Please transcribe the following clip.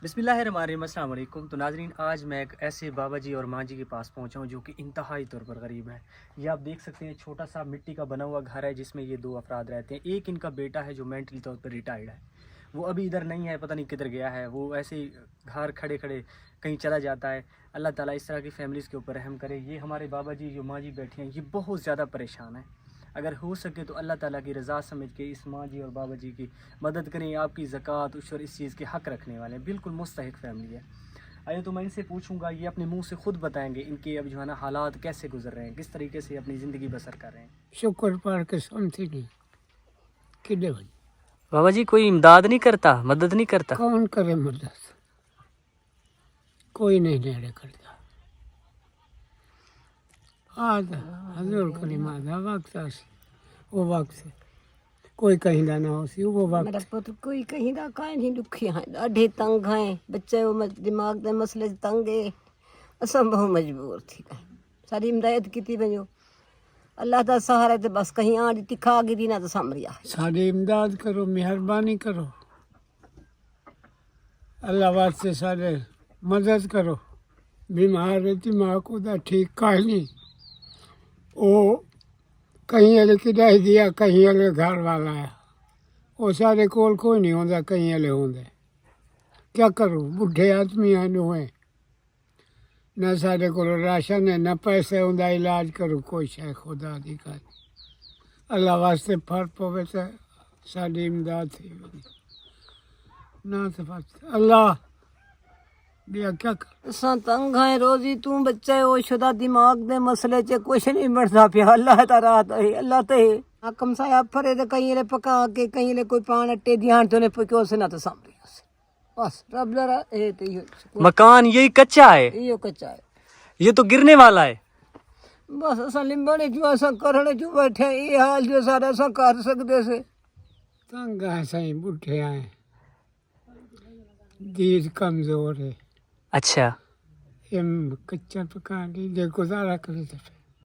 बिस्मिल्लाहिर्रहमानिर्रहीम, अस्सलाम वालेकुम। तो नाजरीन, आज मैं एक ऐसे बाबा जी और माँ जी के पास पहुँचा हूँ जो कि इंतहाई तौर पर गरीब है। ये आप देख सकते हैं, छोटा सा मिट्टी का बना हुआ घर है जिसमें ये दो अफराद रहते हैं। एक इनका बेटा है जो मेंटली तौर पर रिटायर्ड है, वो अभी इधर नहीं है, पता नहीं किधर गया है। वो ऐसे ही घर खड़े खड़े कहीं चला जाता है। अल्लाह ताला इस तरह की फैमिलीज़ के ऊपर रहम करे। ये हमारे बाबा जी जो माँ जी बैठे हैं, ये बहुत ज़्यादा परेशान है। अगर हो सके तो अल्लाह ताला की रज़ा समझ के इस माँ जी और बाबा जी की मदद करें। आपकी ज़कात उशर इस चीज़ के हक़ रखने वाले हैं, बिल्कुल मुस्तहिक फैमिली है। आइए तो मैं इनसे पूछूंगा, ये अपने मुंह से खुद बताएंगे इनके अब जो है ना हालात कैसे गुजर रहे हैं, किस तरीके से अपनी ज़िंदगी बसर कर रहे हैं। शुक्र पढ़ के सुनती नहीं किधे भाई बाबा जी कोई इमदाद नहीं करता, मदद नहीं करता? कौन करे मदद, कोई नहीं नेड़े करता। आज हजूर करीम आधा वक्त आसी वो वक्त से कोई कहीं ना हो सी वो मेरा वक्त पुत्र कोई कहीं दा काई नहीं दुखी है, ॾाढे तंग हैं बच्चे, वो दिमाग के मसले से तंग है। असां बहुत मजबूर थी सारी इमदाद की वञो। अल्लाह दा सहारा ते बस कहीं आड़ी तिखा गिरी ना तो सामरिया है। सारी इमदाद करो, मेहरबानी करो, अल्लाह वास्ते सारे मदद करो। बीमार रहती माँ को दा ठीक काहे नहीं, वो कहीं हले किराए दिया, कहीं हले घर वाला है, वो सारे कोल कोई नहीं होता, कहीं हले होंगे। क्या करूँ, बुढ़े आदमी हैं हुए न सारे को राशन है, न पैसे होंगे इलाज करूँ, कोई शय खुदा दी कर। अल्लाह वास्ते फर्क पवे तो साड़ी इमदाद थी ना तो बस अल्लाह दिया क्या कर। असां तंग हैं रोजी तू बच्चे वो शुदा दिमाग दे मसले च कुछ नहीं बढ़ता पिया। अल्लाह ता रात है, अल्लाह ते हाकम साहब फरे ते कहीं ले पका के कहीं ले कोई पान अट्टे ध्यान तो ने पक्यो से ना तो सामरिया से बस रब लरा ए ते मकान यही कच्चा है, यो कच्चा है, ये तो गिरने वाला है। बस असां लिंबने जो असां करने जो बैठे ये हाल जो सारा असां कर सकते से। तंग है सही, बुढ़े आए, दीद कमजोर है। अच्छा, एम कच्चा पका लीजिए, गुजारा कर